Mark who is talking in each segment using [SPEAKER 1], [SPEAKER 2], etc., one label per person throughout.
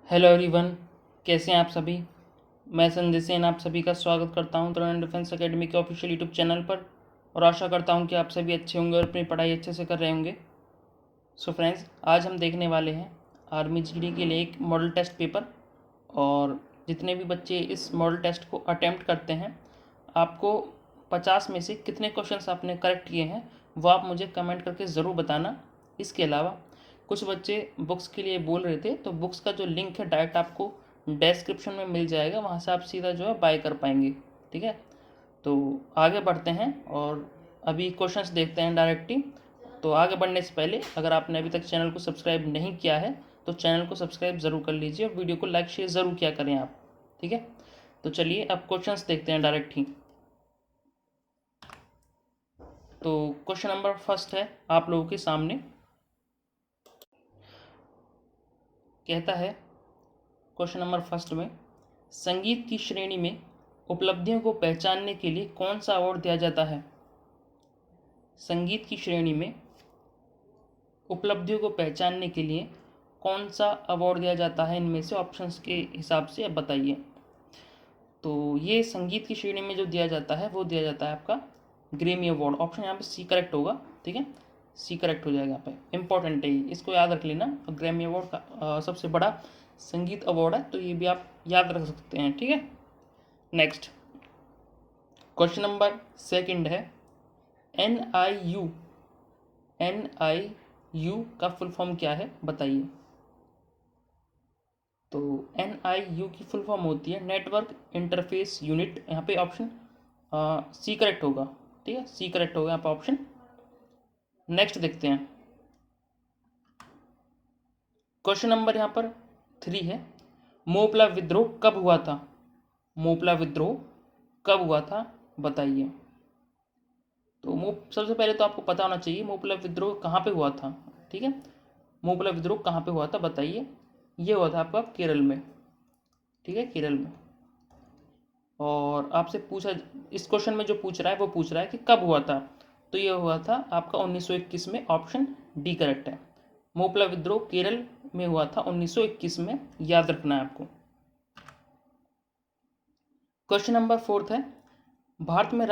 [SPEAKER 1] Hello everyone, कैसे हैं आप सभी। मैं संजय सेन आप सभी का स्वागत करता हूं तरण डिफेंस एकेडमी के ऑफिशियल यूट्यूब चैनल पर और आशा करता हूं कि आप सभी अच्छे होंगे और अपनी पढ़ाई अच्छे से कर रहे होंगे। सो फ्रेंड्स, आज हम देखने वाले हैं आर्मी जीडी के लिए एक मॉडल टेस्ट पेपर। और जितने भी बच्चे इस मॉडल टेस्ट को अटेम्प्ट करते हैं, आपको 50 में से कितने क्वेश्चंस आपने करेक्ट किए हैं वो आप मुझे कमेंट करके ज़रूर बताना। इसके अलावा कुछ बच्चे बुक्स के लिए बोल रहे थे, तो बुक्स का जो लिंक है डायरेक्ट आपको डिस्क्रिप्शन में मिल जाएगा, वहाँ से आप सीधा जो है बाय कर पाएंगे। ठीक है, तो आगे बढ़ते हैं और अभी क्वेश्चंस देखते हैं डायरेक्टली। तो आगे बढ़ने से पहले अगर आपने अभी तक चैनल को सब्सक्राइब नहीं किया है तो चैनल को सब्सक्राइब ज़रूर कर लीजिए और वीडियो को लाइक शेयर ज़रूर किया करें आप। ठीक है, तो चलिए अब क्वेश्चंस देखते हैं डायरेक्ट ही। तो क्वेश्चन नंबर फर्स्ट है आप लोगों के सामने। कहता है क्वेश्चन नंबर फर्स्ट में, संगीत की श्रेणी में उपलब्धियों को पहचानने के लिए कौन सा अवार्ड दिया जाता है। संगीत की श्रेणी में उपलब्धियों को पहचानने के लिए कौन सा अवार्ड दिया जाता है, इनमें से ऑप्शंस के हिसाब से अब बताइए। तो ये संगीत की श्रेणी में जो दिया जाता है वो दिया जाता है आपका ग्रैमी अवार्ड। ऑप्शन यहाँ पे सी करेक्ट होगा। ठीक है, सी करेक्ट हो जाएगा। यहाँ पे इंपॉर्टेंट है, इसको याद रख लेना। ग्रैमी अवार्ड का सबसे बड़ा संगीत अवार्ड है, तो ये भी आप याद रख सकते हैं। ठीक है, नेक्स्ट क्वेश्चन नंबर सेकंड है, NIU NIU का फुल फॉर्म क्या है बताइए। तो NIU की फुल फॉर्म होती है नेटवर्क इंटरफेस यूनिट। यहाँ पे ऑप्शन सी करेक्ट होगा। ठीक है, सी करेक्ट होगा यहाँ पे ऑप्शन। नेक्स्ट देखते हैं, क्वेश्चन नंबर यहाँ पर 3 है, मोपला विद्रोह कब हुआ था। मोपला विद्रोह कब हुआ था बताइए। तो सबसे पहले तो आपको पता होना चाहिए मोपला विद्रोह कहाँ पे हुआ था। ठीक है, मोपला विद्रोह कहाँ पे हुआ था बताइए। ये हुआ था आपका केरल में। ठीक है, केरल में। और आपसे पूछा, इस क्वेश्चन में जो पूछ रहा है वो पूछ रहा है कि कब हुआ था, तो ये हुआ था आपका 1921 में। ऑप्शन डी करेक्ट है। मोपला विद्रोह केरल में हुआ था 1921 में, याद रखना है आपको। क्वेश्चन नंबर 4 है, भारत में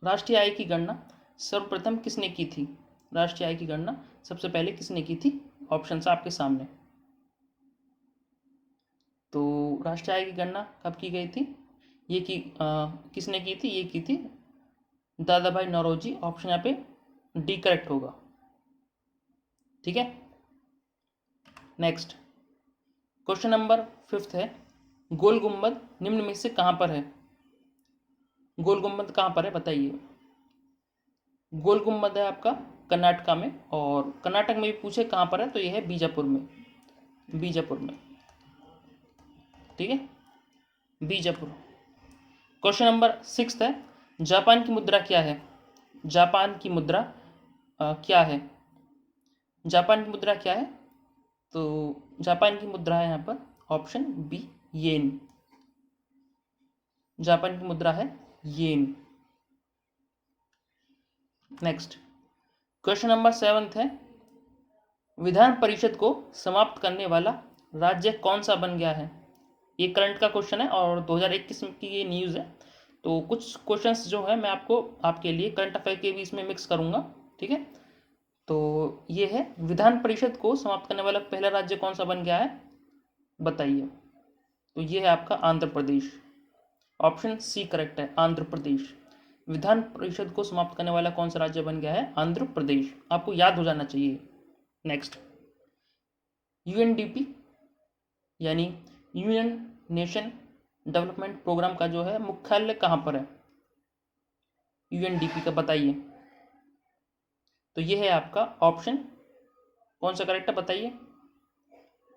[SPEAKER 1] राष्ट्रीय आय की गणना सर्वप्रथम किसने की थी। राष्ट्रीय आय की गणना सबसे पहले किसने की थी, ऑप्शन आपके सामने। तो राष्ट्रीय आय की गणना कब की गई थी, ये किसने की थी, ये की थी दादा भाई नौरोजी। ऑप्शन यहाँ पे डी करेक्ट होगा। ठीक है, नेक्स्ट क्वेश्चन नंबर 5 है, गोल गुम्बद निम्न में से कहाँ पर है। गोल गुम्बद कहाँ पर है बताइए। गोल गुम्बद है आपका कर्नाटका में, और कर्नाटक में भी पूछे कहाँ पर है तो यह है बीजापुर में। बीजापुर में। ठीक है, बीजापुर। क्वेश्चन नंबर 6 है, जापान की मुद्रा क्या है। जापान की मुद्रा क्या है। जापान की मुद्रा क्या है, तो जापान की मुद्रा है यहाँ पर ऑप्शन बी येन। जापान की मुद्रा है येन। नेक्स्ट क्वेश्चन नंबर 7 है, विधान परिषद को समाप्त करने वाला राज्य कौन सा बन गया है। ये करंट का क्वेश्चन है और 2021 की ये न्यूज़ है। तो कुछ क्वेश्चंस जो है मैं आपके लिए करंट अफेयर के भी इसमें मिक्स करूंगा। ठीक है, तो ये है, विधान परिषद को समाप्त करने वाला पहला राज्य कौन सा बन गया है बताइए। तो ये है आपका Andhra Pradesh. Option C correct है, आंध्र प्रदेश। विधान परिषद को समाप्त करने वाला कौन सा राज्य बन गया है, आंध्र प्रदेश। आपको याद हो जाना चाहिए। नेक्स्ट, UNDP यानी यूनियन नेशन डेवलपमेंट प्रोग्राम का जो है मुख्यालय कहाँ पर है, UNDP का बताइए। तो ये है आपका ऑप्शन कौन सा करेक्ट है बताइए।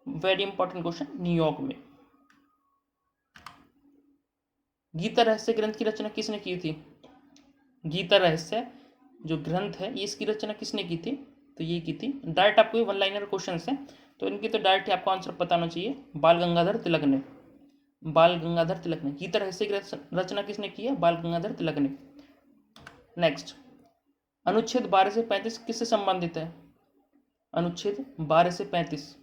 [SPEAKER 1] वेरी इंपॉर्टेंट क्वेश्चन, न्यूयॉर्क में। गीता रहस्य ग्रंथ की रचना किसने की थी। गीता रहस्य जो ग्रंथ है ये इसकी रचना किसने की थी, तो ये की थी, डायरेक्ट आपको 1 लाइनर क्वेश्चन है तो इनकी तो डायरेक्ट ही आपको आंसर पता होना चाहिए, बाल गंगाधर तिलक ने। बाल गंगाधर तिलक ने गीता रहस्य की रचना किसने की है, बाल गंगाधर तिलक ने। नेक्स्ट, अनुच्छेद 12 से 35 किससे संबंधित है। अनुच्छेद 12 से 35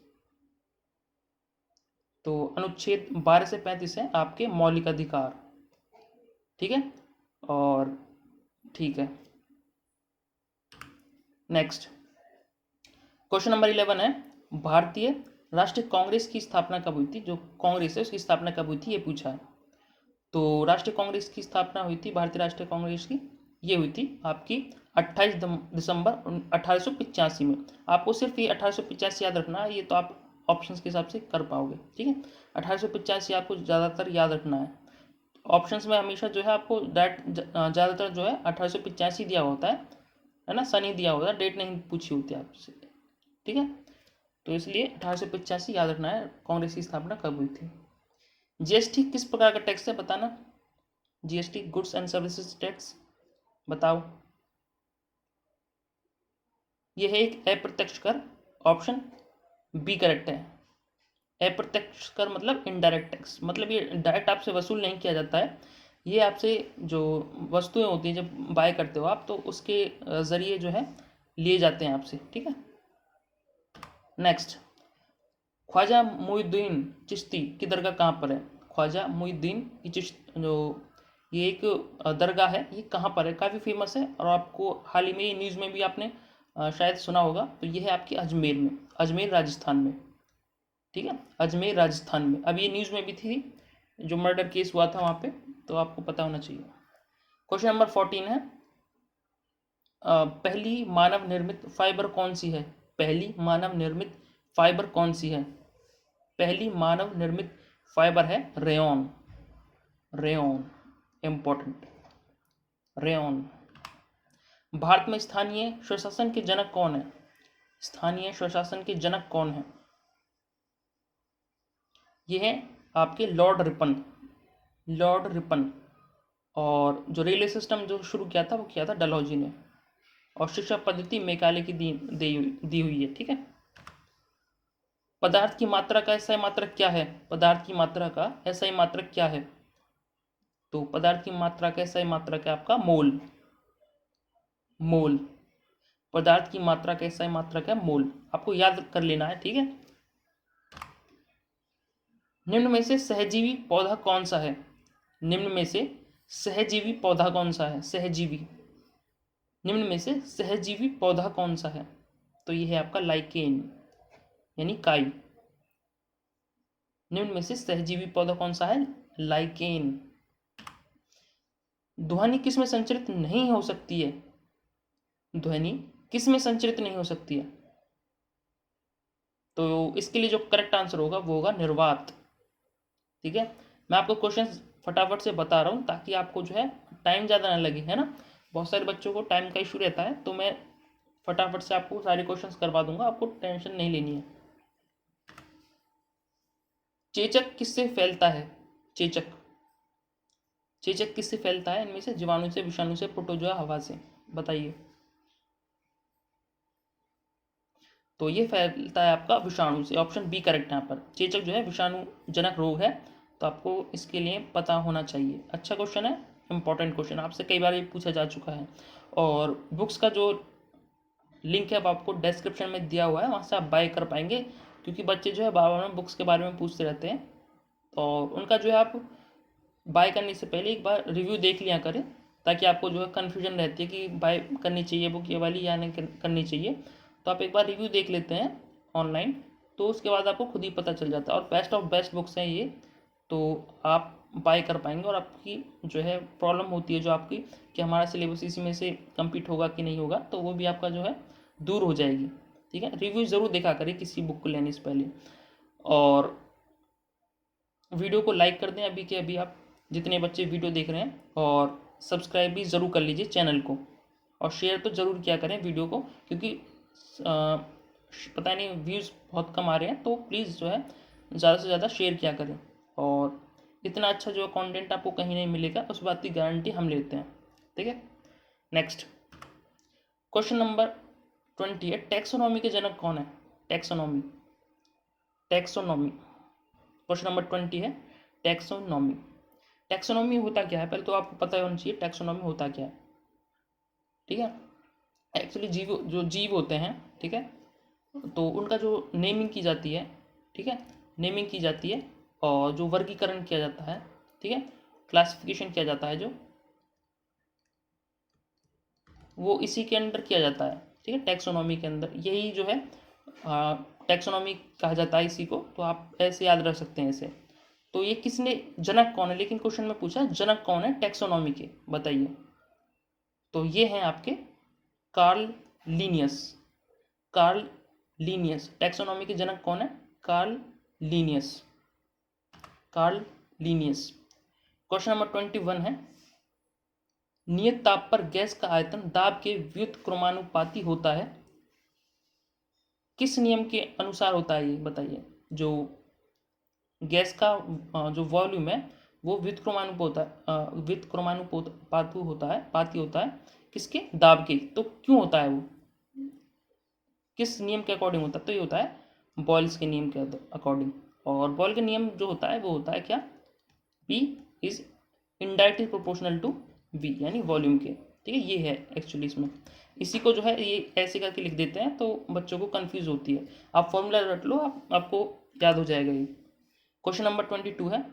[SPEAKER 1] तो अनुच्छेद 12 से 35 है आपके मौलिक अधिकार, ठीक है। और ठीक है, नेक्स्ट क्वेश्चन नंबर 11 है, भारतीय राष्ट्रीय कांग्रेस की स्थापना कब हुई थी? जो कांग्रेस है उसकी स्थापना कब हुई थी ये पूछा है। तो राष्ट्रीय कांग्रेस की स्थापना हुई थी, भारतीय राष्ट्रीय कांग्रेस की, ये हुई थी आपकी 28 दिसंबर 1885 में। आपको सिर्फ ये 1885 याद रखना है, ये तो आप ऑप्शंस के हिसाब से कर पाओगे, ठीक है। 1885 आपको ज़्यादातर याद रखना है। ऑप्शंस में हमेशा जो है आपको डेट ज़्यादातर जो है 1885 दिया होता है ना, सन ही दिया होता है, डेट नहीं पूछी होती आपसे, ठीक है। तो इसलिए 1885 याद रखना है कांग्रेस की स्थापना कब हुई थी। जीएसटी किस प्रकार का टैक्स है बताना? GST goods and services tax, बताओ। यह है एक अप्रत्यक्ष कर, ऑप्शन बी करेक्ट है। अप्रत्यक्ष कर मतलब इनडायरेक्ट टैक्स, मतलब ये डायरेक्ट आपसे वसूल नहीं किया जाता है, ये आपसे जो वस्तुएं होती हैं जब बाय करते हो आप, तो उसके ज़रिए जो है लिए जाते हैं आपसे, ठीक है। नेक्स्ट, ख्वाजा मुइनुद्दीन चिश्ती की दरगाह कहाँ पर है? ख्वाजा मुइनुद्दीन की जो ये एक दरगाह है, ये कहाँ पर है? काफ़ी फेमस है और आपको हाल ही में ये न्यूज़ में भी आपने शायद सुना होगा। तो ये है आपकी अजमेर में, अजमेर राजस्थान में, ठीक है, अजमेर राजस्थान में। अब ये न्यूज़ में भी थी, जो मर्डर केस हुआ था वहाँ पे, तो आपको पता होना चाहिए। क्वेश्चन नंबर 14 है, पहली मानव निर्मित फाइबर कौन सी है? पहली मानव निर्मित फाइबर कौन सी है? पहली मानव निर्मित फाइबर है rayon, rayon important, rayon. Bharat में स्थानीय स्वशासन के जनक कौन है? स्थानीय स्वशासन के जनक कौन है? ये है आपके लॉर्ड रिपन, लॉर्ड रिपन। और जो रेलवे सिस्टम जो शुरू किया था वो किया था डलहौजी ने। और शिक्षा पद्धति मेघालय की दी हुई है, ठीक है। पदार्थ की मात्रा का एसआई मात्रक क्या है? पदार्थ की मात्रा का एसआई मात्रक क्या है? तो पदार्थ की मात्रा का एसआई मात्रक है आपका मोल, मोल। पदार्थ की मात्रा का एसआई मात्रक है मोल, आपको याद कर लेना है, ठीक है। निम्न में से सहजीवी पौधा कौन सा है? निम्न में से सहजीवी पौधा कौन सा है? सहजीवी, निम्न में से सहजीवी पौधा कौन सा है? तो ये है आपका लाइकेन यानी काई। निम्न में से सहजीवी पौधा कौन सा है? लाइकेन। ध्वनि किस में संचरित नहीं हो सकती है? ध्वनि किस में संचरित नहीं हो सकती है? तो इसके लिए जो करेक्ट आंसर होगा वो होगा निर्वात, ठीक है। मैं आपको क्वेश्चन फटाफट से बता रहा हूँ ताकि आपको जो है टाइम ज़्यादा ना लगे, है ना। बहुत सारे बच्चों को टाइम का इशू रहता है, तो मैं फटाफट से आपको सारे क्वेश्चंस करवा दूंगा, आपको टेंशन नहीं लेनी है। चेचक किससे फैलता है? चेचक, चेचक किससे फैलता है? इनमें से जीवाणु से, विषाणु से, प्रोटोजोआ, हवा से, बताइए। तो ये फैलता है आपका विषाणु से, ऑप्शन बी करेक्ट है यहाँ पर। चेचक जो है विषाणु जनक रोग है, तो आपको इसके लिए पता होना चाहिए। अच्छा क्वेश्चन है, इंपॉर्टेंट क्वेश्चन, आपसे कई बार ये पूछा जा चुका है। और बुक्स का जो लिंक है वो आपको डिस्क्रिप्शन में दिया हुआ है, वहाँ से आप बाय कर पाएंगे, क्योंकि बच्चे जो है बार बार बुक्स के बारे में पूछते रहते हैं, और उनका जो है आप बाय करने से पहले एक बार रिव्यू देख लिया करें, ताकि आपको जो है कन्फ्यूजन रहती है कि बाय करनी चाहिए बुक ये वाली या नहीं करनी चाहिए। तो आप एक बार रिव्यू देख लेते हैं ऑनलाइन, तो उसके बाद आपको खुद ही पता चल जाता है। और बेस्ट ऑफ बेस्ट बुक्स हैं ये, तो आप बाय कर पाएंगे। और आपकी जो है प्रॉब्लम होती है जो आपकी कि हमारा सिलेबस इसी में से कंप्लीट होगा कि नहीं होगा, तो वो भी आपका जो है दूर हो जाएगी, ठीक है। रिव्यू ज़रूर देखा करें किसी बुक को लेने से पहले, और वीडियो को लाइक कर दें अभी के अभी आप जितने बच्चे वीडियो देख रहे हैं, और सब्सक्राइब भी ज़रूर कर लीजिए चैनल को, और शेयर तो ज़रूर किया करें वीडियो को, क्योंकि पता नहीं व्यूज़ बहुत कम आ रहे हैं, तो प्लीज़ जो है ज़्यादा से ज़्यादा शेयर किया करें। और इतना अच्छा जो कंटेंट आपको कहीं नहीं मिलेगा, उस बात की गारंटी हम लेते हैं, ठीक है। नेक्स्ट क्वेश्चन नंबर 20 है, टैक्सोनॉमी के जनक कौन है? टैक्सोनॉमी, टैक्सोनॉमी क्वेश्चन नंबर 20 है, टैक्सोनॉमी। टैक्सोनॉमी होता क्या है, पहले तो आपको पता होना चाहिए टैक्सोनॉमी होता क्या है, ठीक है। एक्चुअली जीव, जो जीव होते हैं, ठीक है, तो उनका जो नेमिंग की जाती है, ठीक है, नेमिंग की जाती है, और जो वर्गीकरण किया जाता है, ठीक है, क्लासिफिकेशन किया जाता है जो, वो इसी के अंदर किया जाता है, ठीक है, टैक्सोनॉमी के अंदर। यही जो है टैक्सोनॉमी कहा जाता है इसी को, तो आप ऐसे याद रख सकते हैं इसे। तो ये किसने, जनक कौन है, लेकिन क्वेश्चन में पूछा जनक कौन है टैक्सोनॉमी के, बताइए। तो ये हैं आपके Karl Linnaeus. Karl Linnaeus taxonomy के जनक कौन है? Karl Linnaeus. Karl Linnaeus. Question number 21 है, नियत ताप पर गैस का आयतन दाब के व्युत्क्रमानुपाती होता है, किस नियम के अनुसार होता है ये बताइए। जो गैस का जो वॉल्यूम है वो व्युत्क्रमानुपाती होता है किसके? दाब के। तो क्यों होता है वो, किस नियम के अकॉर्डिंग होता है? तो ये होता है बॉयल्स के नियम के अकॉर्डिंग। और बॉयल का नियम जो होता है वो होता है क्या? P is indirectly proportional to V, यानी वॉल्यूम के, ठीक है। ये है एक्चुअली इसमें, इसी को जो है ये ऐसे करके लिख देते हैं तो बच्चों को कंफ्यूज होती है। आप फॉर्मूला रट लो, आपको याद हो जाएगा ये। क्वेश्चन नंबर 22 है,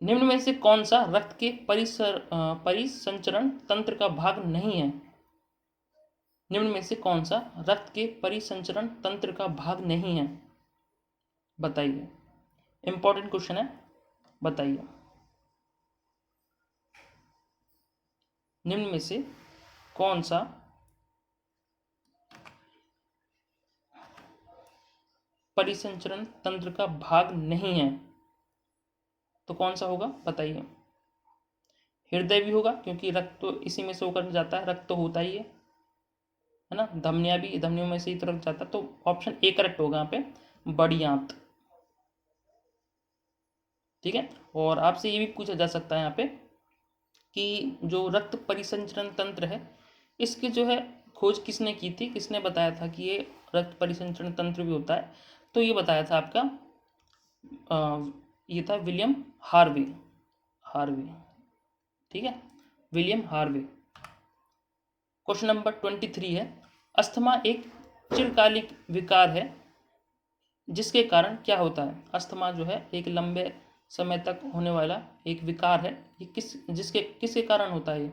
[SPEAKER 1] निम्न में से कौन सा रक्त के परिसंचरण तंत्र का भाग नहीं है? निम्न में से कौन सा रक्त के परिसंचरण तंत्र का भाग नहीं है, बताइए। इंपॉर्टेंट क्वेश्चन है, बताइए। निम्न में से कौन सा परिसंचरण तंत्र का भाग नहीं है? तो कौन सा होगा बताइए। हृदय भी होगा, क्योंकि रक्त तो इसी में से होकर जाता है, रक्त तो होता ही है ना। धमनियां भी, धमनियों में से ही तो रक्त जाता है, तो ऑप्शन ए करेक्ट होगा यहाँ पे, बड़ी आंत, ठीक है। और आपसे ये भी पूछा जा सकता है यहाँ पे कि जो रक्त परिसंचरण तंत्र है, इसकी जो है खोज किसने की थी, किसने बताया था कि ये रक्त परिसंचरण तंत्र भी होता है? तो ये बताया था आपका ये था विलियम हार्वे। हार्वे, ठीक है, विलियम हार्वे। क्वेश्चन नंबर 23 है, अस्थमा एक चिरकालिक विकार है जिसके कारण क्या होता है? अस्थमा जो है एक लंबे समय तक होने वाला एक विकार है, ये किसके कारण होता है? ये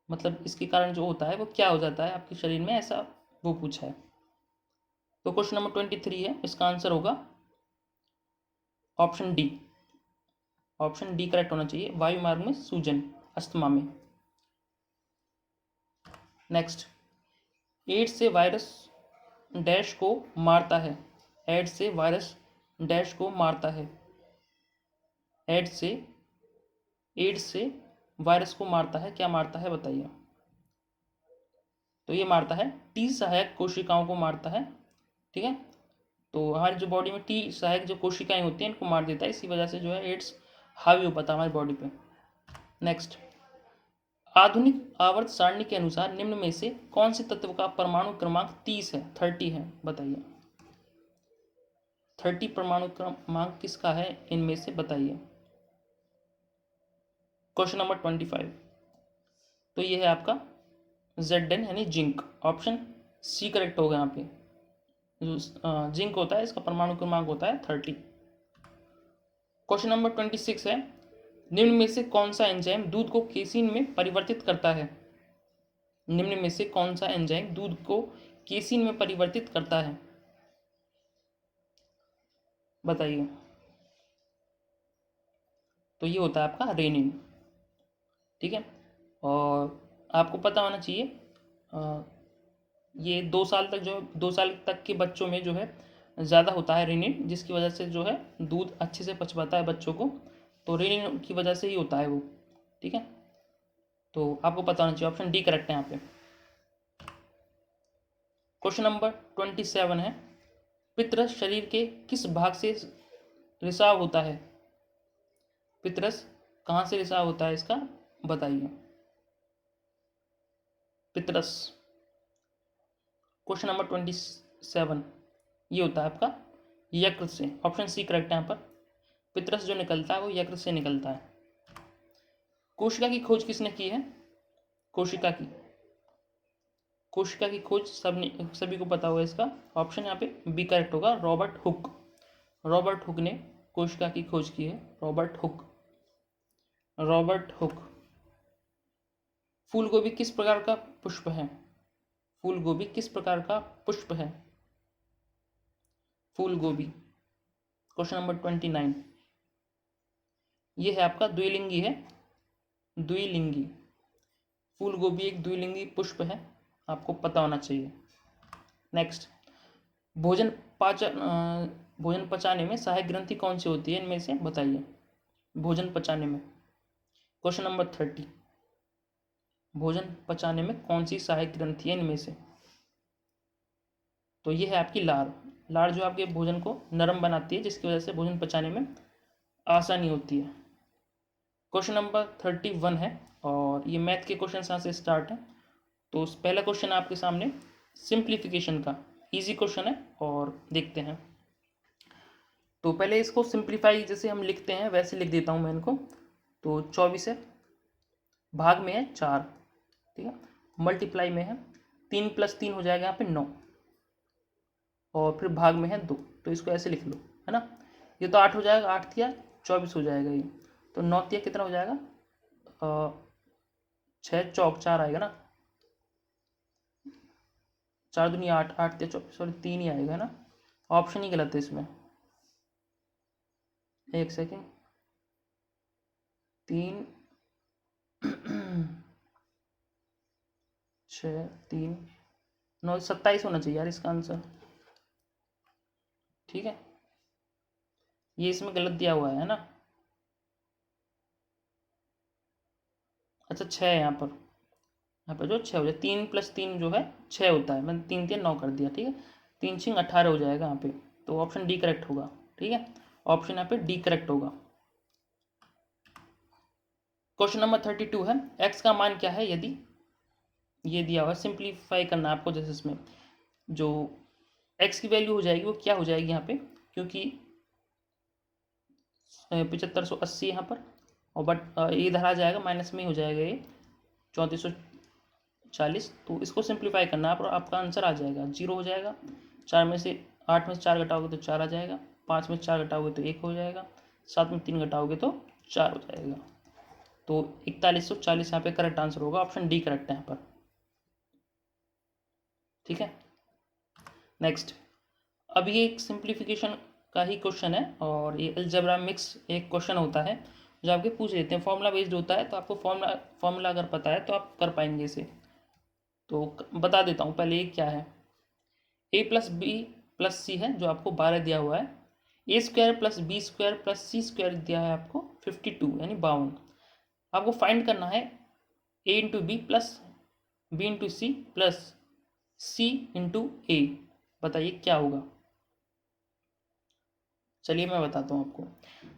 [SPEAKER 1] मतलब इसके कारण जो होता है वो क्या हो जाता है आपके शरीर में, ऐसा वो पूछा है। तो क्वेश्चन नंबर 23 है, इसका आंसर होगा option D. Option D correct होना चाहिए, वायु मार्ग में सूजन अस्थमा में। नेक्स्ट, एड्स से वायरस डैश को मारता है। एड्स से वायरस डैश को मारता है। एड्स से वायरस को मारता है, क्या मारता है बताइए। तो ये मारता है टी सहायक कोशिकाओं को मारता है, ठीक है। तो हमारी जो बॉडी में टी सहायक जो कोशिकाएं होती हैं इनको मार देता है, इसी वजह से जो है एड्स हावी हो पाता है हमारी बॉडी पे। नेक्स्ट, आधुनिक आवर्त सारणी के अनुसार निम्न में से कौन से तत्व का परमाणु क्रमांक 30 है, 30 है, बताइए। 30 परमाणु क्रमांक किसका है इनमें से, बताइए। क्वेश्चन नंबर 25, तो ये है आपका Zn यानी जिंक। ऑप्शन सी करेक्ट होगा यहाँ पे। जो जिंक होता है इसका परमाणु क्रमांक होता है 30। क्वेश्चन नंबर 26 है, निम्न में से कौन सा एंजाइम दूध को केसीन में परिवर्तित करता है? निम्न में से कौन सा एंजाइम दूध को केसीन में परिवर्तित करता है, बताइए। तो ये होता है आपका रेनिन, ठीक है। और आपको पता होना चाहिए ये 2 साल तक, जो 2 साल तक के बच्चों में जो है ज़्यादा होता है रेनिन, जिसकी वजह से जो है दूध अच्छे से पच पाता है बच्चों को। तो रेनिन की वजह से ही होता है वो, ठीक है। तो आपको पता होना चाहिए, ऑप्शन डी करेक्ट है यहाँ पे। क्वेश्चन नंबर 27 है, पितरस शरीर के किस भाग से रिसाव होता है? पितरस कहाँ से रिसाव होता है इसका, बताइए। पितरस, क्वेश्चन नंबर 27, ये होता है आपका यकृत से। ऑप्शन सी करेक्ट है यहाँ पर। पितरस जो निकलता है वो यकृत से निकलता है। कोशिका की खोज किसने की है? कोशिका की कोशिका की खोज सभी को पता होगा इसका। ऑप्शन यहाँ पे बी करेक्ट होगा, रॉबर्ट हुक। रॉबर्ट हुक ने कोशिका की खोज की है, रॉबर्ट हुक। Robert Hooke. फूल गोभी किस प्रकार का पुष्प है? फूल गोभी किस प्रकार का पुष्प है? फूल गोभी। Question number 29। ये है आपका द्विलिंगी है, द्विलिंगी। फूल गोभी एक द्विलिंगी पुष्प है, आपको पता होना चाहिए। नेक्स्ट, भोजन भोजन पचाने में सहायक ग्रंथि कौन सी होती है? इनमें से बताइए। भोजन पचाने में, क्वेश्चन नंबर 30, भोजन पचाने में कौन सी सहायक ग्रंथि है इनमें से? तो ये है आपकी लार। लार जो आपके भोजन को नरम बनाती है, जिसकी वजह से भोजन पचाने में आसानी होती है। क्वेश्चन नंबर 31 है और ये मैथ के क्वेश्चन यहाँ से स्टार्ट है। तो पहला क्वेश्चन आपके सामने सिंप्लीफिकेशन का, इजी क्वेश्चन है और देखते हैं। तो पहले इसको सिंप्लीफाई जैसे हम लिखते हैं वैसे लिख देता हूँ मैं इनको। तो 24 है, भाग में है 4, ठीक है, मल्टीप्लाई में है 3 + 3 हो जाएगा यहाँ पे 9, और फिर भाग में है 2। तो इसको ऐसे लिख लो, है ना। ये तो 8 हो जाएगा, 8 तिया 24 हो जाएगा ये। तो 9 तिया कितना हो जाएगा? 6 चौक 4 आएगा ना, 4 दूनी 8, 8 तिया 24, सॉरी 3 ही आएगा ना। ऑप्शन ही गलत है इसमें, एक सेकेंड। 3 6 3 9 27 होना चाहिए यार इसका आंसर, ठीक है। ये इसमें गलत दिया हुआ है ना। अच्छा 6 है यहाँ पर, यहाँ पर जो 6 हो जाए, 3 + 3 जो है 6 होता है, मैंने 3 3 9 कर दिया, ठीक है। 3 6 18 हो जाएगा यहाँ पे। तो ऑप्शन डी करेक्ट होगा, ठीक है। ऑप्शन यहाँ पे डी करेक्ट होगा। क्वेश्चन नंबर 32 है, एक्स का मान क्या है यदि ये दिया हुआ, सिंप्लीफाई करना आपको। जैसे इसमें जो एक्स की वैल्यू हो जाएगी वो क्या हो जाएगी यहाँ पे, क्योंकि 7580 यहाँ पर, और बट ये इधर आ जाएगा, माइनस में ही हो जाएगा ये 3440। तो इसको सिंप्लीफाई करना आप और आपका आंसर आ जाएगा, 0 हो जाएगा। 4 में से 8 में से 4 घटाओगे तो 4 आ जाएगा, 5 में से 4 घटाओगे तो 1 हो जाएगा, 7 में 3 घटाओगे तो 4 हो जाएगा। तो 4140 यहाँ पे करेक्ट आंसर होगा, ऑप्शन डी करेक्ट है यहाँ पर, ठीक है। नेक्स्ट, अब ये एक सिंप्लीफिकेशन का ही क्वेश्चन है, और ये अलजेब्रा मिक्स एक क्वेश्चन होता है जो आपके पूछ लेते हैं, फॉर्मूला बेस्ड होता है। तो आपको फॉर्मूला अगर पता है तो आप कर पाएंगे इसे। तो बता देता हूँ पहले ये क्या है। a + b + c है जो आपको 12 दिया हुआ है, a² + b² + c² दिया है आपको 52 यानी 52। आपको फाइंड करना है a × b + b × c + c × a। बताइए क्या होगा। चलिए मैं बताता हूँ आपको।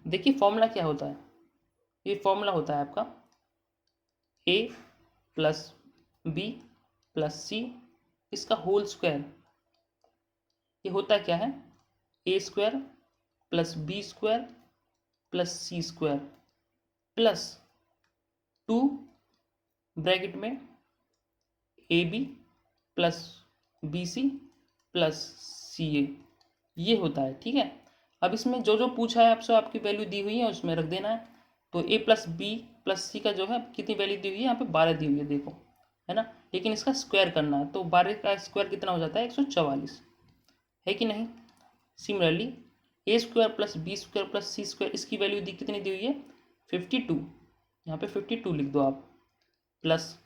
[SPEAKER 1] देखिए फॉर्मूला क्या होता है, ये फॉर्मूला होता है आपका a + b + c इसका होल स्क्वायर। ये होता क्या है, a² + b² + c² + 2 ब्रैकेट में ab + bc + ca, ये होता है, ठीक है। अब इसमें जो जो पूछा है आपसे, आपकी वैल्यू दी हुई है उसमें रख देना है। तो a + b + c का जो है कितनी वैल्यू दी हुई है, यहाँ पे 12 दी हुई है, देखो, है ना। लेकिन इसका स्क्वायर करना है, तो 12 का स्क्वायर कितना हो जाता है, 144, है कि नहीं। सिमिलरली a² + b² + c², इसकी वैल्यू कितनी दी हुई है, 52, यहाँ पे 52 लिख दो आप, प्लस।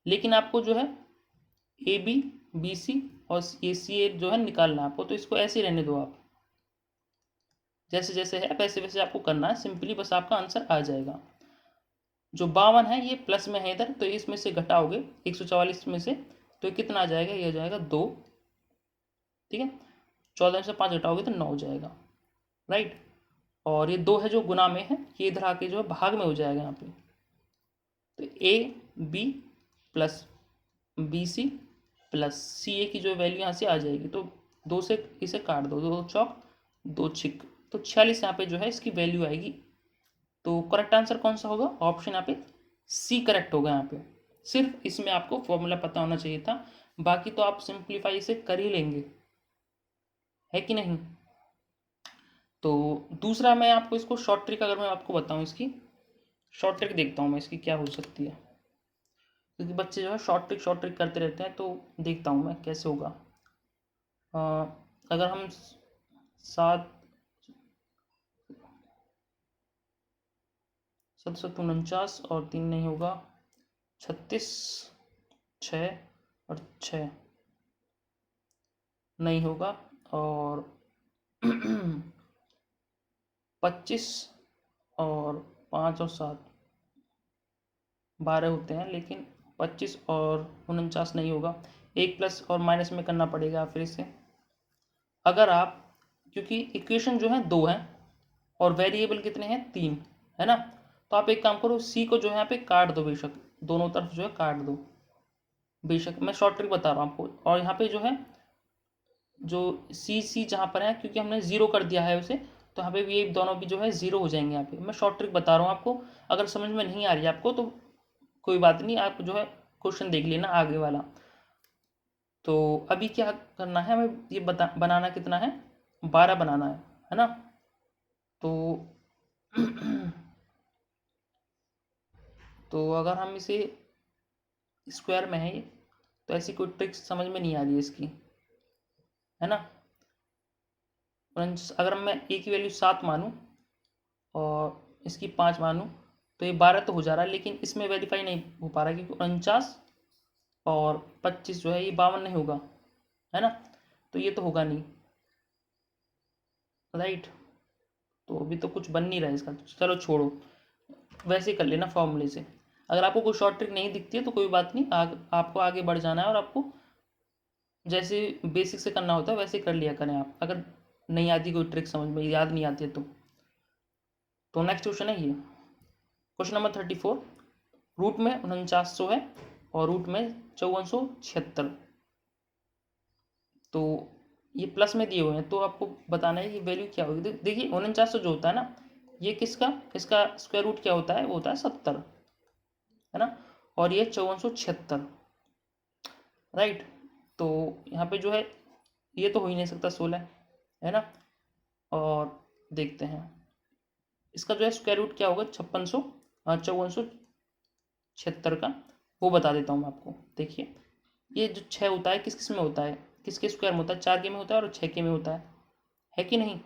[SPEAKER 1] लेकिन आपको जो है ए बी बी सी और ए सी ए जो है निकालना है आपको, तो इसको ऐसे रहने दो आप, जैसे जैसे है वैसे वैसे आपको करना है सिंपली, बस आपका आंसर आ जाएगा। जो 52 है ये प्लस में है इधर, तो इसमें से घटाओगे 144 में से, तो कितना आ जाएगा, ये हो जाएगा 2, ठीक है। 14 में से 5 घटाओगे तो 9 हो जाएगा, राइट। और ये 2 है जो गुना में है, ये इधर आके जो है भाग में हो जाएगा यहाँ पे। तो ए बी + बी सी + सी ए की जो वैल्यू यहाँ से आ जाएगी, तो 2 से इसे काट दो, 2 चौक 2 छिक, तो 46 यहाँ पे जो है इसकी वैल्यू आएगी। तो करेक्ट आंसर कौन सा होगा, ऑप्शन यहाँ पे सी करेक्ट होगा। यहाँ पे सिर्फ इसमें आपको फॉर्मूला पता होना चाहिए था, बाकी तो आप सिंप्लीफाई इसे कर ही लेंगे, है कि नहीं। तो दूसरा मैं आपको इसको शॉर्ट ट्रिक अगर मैं आपको बताऊं, इसकी शॉर्ट ट्रिक देखता हूँ मैं इसकी क्या हो सकती है, क्योंकि बच्चे जो है शॉर्ट ट्रिक करते रहते हैं, तो देखता हूँ मैं कैसे होगा। अ, अगर हम 7 7 और 3 नहीं होगा, 36, 6 और 6 नहीं होगा, और 25 और 5 और 7 12 होते हैं, लेकिन 25 और 49 नहीं होगा। एक प्लस और माइनस में करना पड़ेगा फिर इसे। अगर आप, क्योंकि इक्वेशन जो है 2 है और वेरिएबल कितने हैं 3, है ना, तो आप एक काम करो, सी को जो है यहाँ पे काट दो, बेशक दोनों तरफ जो है काट दो, बेशक मैं शॉर्ट ट्रिक बता रहा हूँ आपको। और यहाँ पे जो है जो सी जहाँ पर है, क्योंकि हमने जीरो कर दिया है उसे, तो यहाँ पे भी ये दोनों भी जो है जीरो हो जाएंगे। यहाँ पे मैं शॉर्ट ट्रिक बता रहा हूँ आपको, अगर समझ में नहीं आ रही है आपको तो कोई बात नहीं, आप जो है क्वेश्चन देख लेना आगे वाला। तो अभी क्या करना है हमें, ये बनाना कितना है, 12 बनाना है ना। तो तो अगर हम इसे स्क्वायर में है ये, तो ऐसी कोई ट्रिक समझ में नहीं आ रही है इसकी, है ना। अगर मैं ए की वैल्यू 7 मानूँ और इसकी 5 मानूँ, तो ये 12 तो हो जा रहा है, लेकिन इसमें वेरीफाई नहीं हो पा रहा है, क्योंकि 49 और 25 जो है ये 52 नहीं होगा, है ना, तो ये तो होगा नहीं, राइट। तो अभी तो कुछ बन नहीं रहा है इसका, चलो छोड़ो, वैसे ही कर लेना फॉर्मूले से। अगर आपको कोई शॉर्ट ट्रिक नहीं दिखती है तो कोई बात नहीं, आपको आगे बढ़ जाना है, और आपको जैसे बेसिक से करना होता है वैसे कर लिया करें आप, अगर नहीं आती कोई ट्रिक समझ में, याद नहीं आती है तो नेक्स्ट क्वेश्चन है ये, क्वेश्चन नंबर 34। रूट में 4900 है और रूट में 5476, तो ये प्लस में दिए हुए हैं, तो आपको बताना है कि वैल्यू क्या होगी। देखिए 4900 जो होता है ना, ये किसका, इसका स्क्वायर रूट क्या होता है, वो होता है 70, है ना, और ये 5476, राइट। तो यहाँ पे जो है ये तो हो ही नहीं सकता 16, है ना। और देखते हैं इसका जो है स्क्वायर रूट क्या होगा, 5476 का, वो बता देता हूँ मैं आपको। देखिए ये जो 6 होता है किस किस में होता है, किसके स्क्वायर में होता है, 4 के में होता है और 6 के में होता है कि नहीं।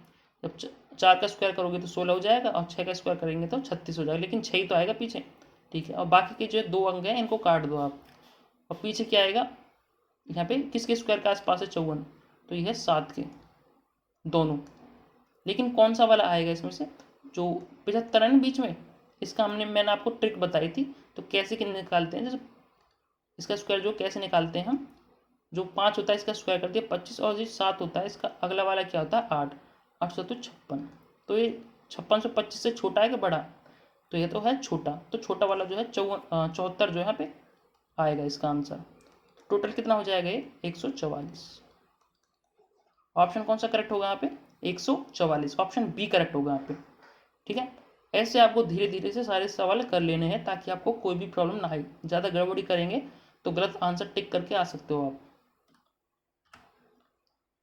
[SPEAKER 1] जब 4 का स्क्वायर करोगे तो 16 हो जाएगा, और 6 का स्क्वायर करेंगे तो 36 हो जाएगा, लेकिन 6 ही तो आएगा पीछे, ठीक है। और बाकी के जो 2 अंक हैं इनको काट दो आप, और पीछे क्या आएगा, यहाँ पे किसके स्क्वायर के आसपास है 54, तो ये है 7 के दोनों। लेकिन कौन सा वाला आएगा इसमें से, जो 75 है ना बीच में, इसका मैंने आपको ट्रिक बताई थी, तो कैसे निकालते हैं, जैसे इसका स्क्वायर जो कैसे निकालते हैं हम, जो 5 होता है इसका स्क्वायर कर दिया 25, और जो 7 होता है इसका अगला वाला क्या होता है 8, 8 तो 56, तो ये 5625 से छोटा है कि बड़ा, तो ये तो है छोटा, तो छोटा वाला जो है 74 जो है यहाँ पे आएगा इसका आंसर। टोटल कितना हो जाएगा ये 144, ऑप्शन कौन सा करेक्ट होगा यहाँ पे 144, ऑप्शन बी करेक्ट होगा यहाँ पे, ठीक है। ऐसे आपको धीरे धीरे से सारे सवाल कर लेने हैं, ताकि आपको कोई भी प्रॉब्लम ना आए, ज़्यादा गड़बड़ी करेंगे तो गलत आंसर टिक करके आ सकते हो आप।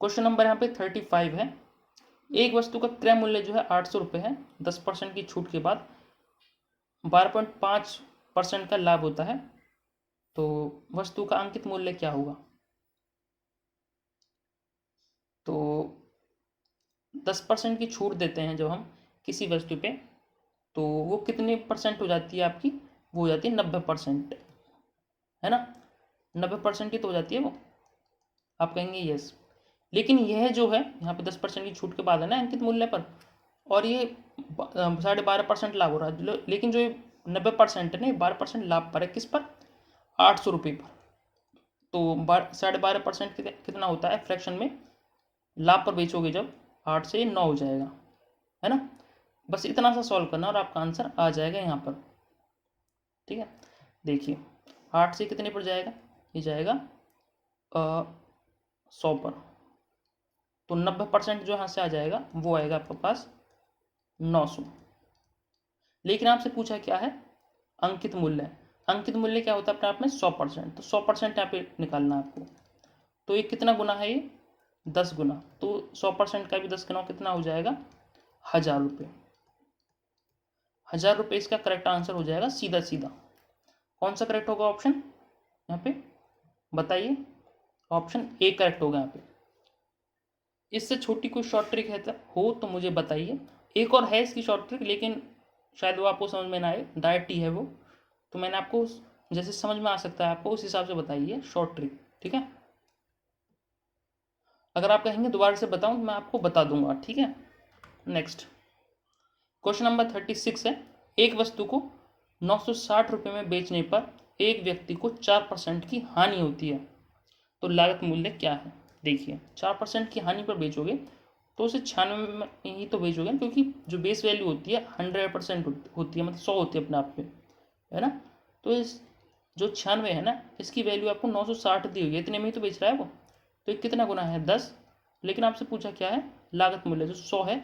[SPEAKER 1] क्वेश्चन नंबर यहाँ पे 35 है। एक वस्तु का क्रय मूल्य जो है 800 रुपये है, 10% की छूट के बाद 12.5% का लाभ होता है, तो वस्तु का अंकित मूल्य क्या होगा। तो 10% की छूट देते हैं जब हम किसी वस्तु पे, तो वो कितने परसेंट हो जाती है आपकी, वो हो जाती है 90%, है ना, 90% की तो हो जाती है वो, आप कहेंगे यस। लेकिन यह जो है यहाँ पे 10% की छूट के बाद है ना अंकित मूल्य पर, और ये 12.5% लाभ हो रहा है, लेकिन जो ये 90% है ना, 12% लाभ पर है, किस पर, 800 रुपये पर। तो 12.5% कितना होता है फ्रैक्शन में, लाभ पर बेचोगे जब 8 से 9 हो जाएगा, है ना। बस इतना सा सॉल्व करना और आपका आंसर आ जाएगा यहाँ पर, ठीक है। देखिए 8 से कितने पर जाएगा, ये जाएगा 100 पर, तो 90% जो यहाँ से आ जाएगा वो आएगा आपके पास 900। लेकिन आपसे पूछा क्या है, अंकित मूल्य, अंकित मूल्य क्या होता है अपने आप में 100%, तो 100% यहाँ पे निकालना है आपको। तो ये कितना गुना है, ये 10 गुना, तो 100% का भी 10 गुना कितना हो जाएगा, 1000 रुपये। 1000 रुपये इसका करेक्ट आंसर हो जाएगा सीधा सीधा। कौन सा करेक्ट होगा ऑप्शन यहाँ पे बताइए, ऑप्शन ए करेक्ट होगा यहाँ पे। इससे छोटी कोई शॉर्ट ट्रिक है हो तो मुझे बताइए। एक और है इसकी शॉर्ट ट्रिक, लेकिन शायद वो आपको समझ में ना आए, डायरेक्ट ही है वो, तो मैंने आपको जैसे समझ में आ सकता है आपको उस हिसाब से बताइए शॉर्ट ट्रिक, ठीक है। अगर आप कहेंगे दोबारा से बताऊं तो मैं आपको बता दूंगा, ठीक है। नेक्स्ट क्वेश्चन नंबर 36 है, एक वस्तु को 960 रुपये में बेचने पर एक व्यक्ति को 4% की हानि होती है, तो लागत मूल्य क्या है। देखिए 4% की हानि पर बेचोगे तो उसे 96 में ही तो बेचोगे, क्योंकि जो बेस वैल्यू होती है 100% होती है, मतलब 100 होती है अपने आप में, है ना। तो इस जो 96 है ना, इसकी वैल्यू आपको 960 दी हुई है, इतने में ही तो बेच रहा है वो, तो ये कितना गुना है 10। लेकिन आपसे पूछा क्या है, लागत मूल्य जो 100 है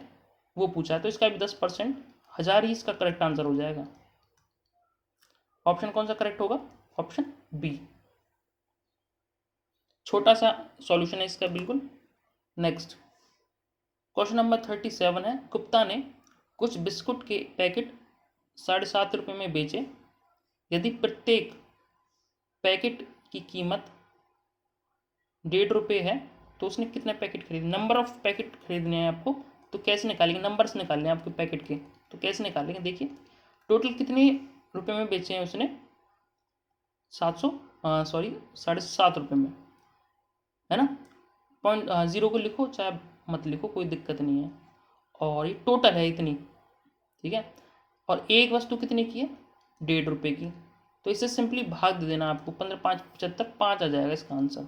[SPEAKER 1] वो पूछा है, तो इसका भी 10%, 1000 ही इसका करेक्ट आंसर हो जाएगा। ऑप्शन कौन सा करेक्ट होगा, ऑप्शन बी। छोटा सा सॉल्यूशन है इसका बिल्कुल। नेक्स्ट क्वेश्चन नंबर 37 है, गुप्ता ने कुछ बिस्कुट के पैकेट 7.5 रुपये में बेचे, यदि प्रत्येक पैकेट की कीमत 1.5 रुपये है तो उसने कितने पैकेट खरीदे। नंबर ऑफ पैकेट खरीदने हैं आपको, तो कैसे निकालेंगे, नंबर्स निकालने हैं आपके पैकेट के, तो कैसे निकालेंगे। देखिए टोटल कितने रुपए में बेचे हैं उसने, 7.5 रुपये में, है ना। पॉइंट 0 को लिखो चाहे मत लिखो, कोई दिक्कत नहीं है। और ये टोटल है इतनी, ठीक है। और एक वस्तु कितने की है, 1.5 रुपये की, तो इससे सिंपली भाग दे देना आपको, 15 5 75 5 आ जाएगा इसका आंसर।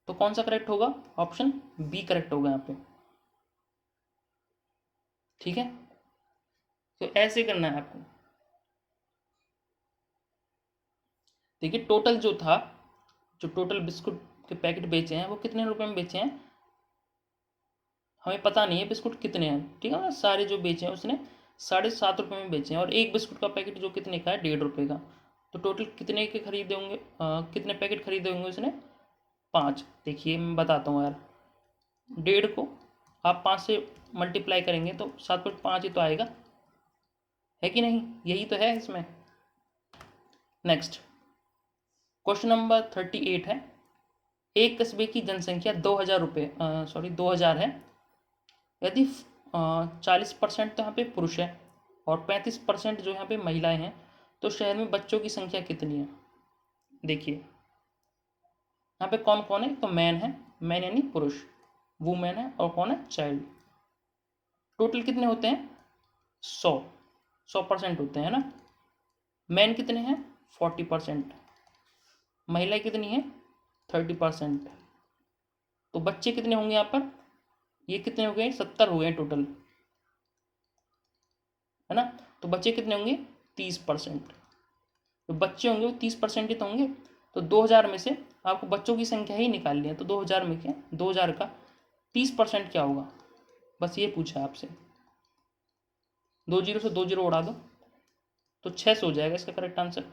[SPEAKER 1] तो कौन सा करेक्ट होगा, ऑप्शन बी करेक्ट होगा यहाँ पे, ठीक है। तो ऐसे करना है आपको। देखिए टोटल जो था, जो टोटल बिस्कुट के पैकेट बेचे हैं वो कितने रुपए में बेचे हैं, हमें पता नहीं है बिस्कुट कितने हैं, ठीक है ना। सारे जो बेचे हैं उसने 7.5 रुपये में बेचे हैं, और एक बिस्कुट का पैकेट जो कितने का है, 1.5 रुपये का, तो टोटल कितने के खरीदे होंगे, कितने पैकेट खरीदे होंगे उसने, 5। देखिए मैं बताता हूँ यार, 1.5 को आप 5 से मल्टीप्लाई करेंगे तो 7.5 ही तो आएगा, है कि नहीं, यही तो है इसमें। नेक्स्ट क्वेश्चन नंबर 38 है, एक कस्बे की जनसंख्या 2000 है, यदि 40% तो यहाँ पे पुरुष है और 35% जो यहाँ पे महिलाएं हैं, तो शहर में बच्चों की संख्या कितनी है। देखिए यहाँ पे कौन कौन है, तो मैन है, मैन यानी पुरुष, वुमेन है, और कौन है, चाइल्ड। टोटल कितने होते हैं, 100% होते हैं ना। मैन कितने हैं, 40%, महिलाएं कितनी हैं, 30%। तो बच्चे कितने होंगे यहाँ पर, ये कितने हो गए, 70 हो गए टोटल, है ना। तो बच्चे कितने होंगे, 30%। तो बच्चे होंगे वो 30% ही तो होंगे, तो 2000 में से आपको बच्चों की संख्या ही निकालनी है, तो 2000 में क्या, 2000 का 30% क्या होगा, बस ये पूछा है आपसे। 20 से 20 उड़ा दो तो 600 हो जाएगा इसका करेक्ट आंसर।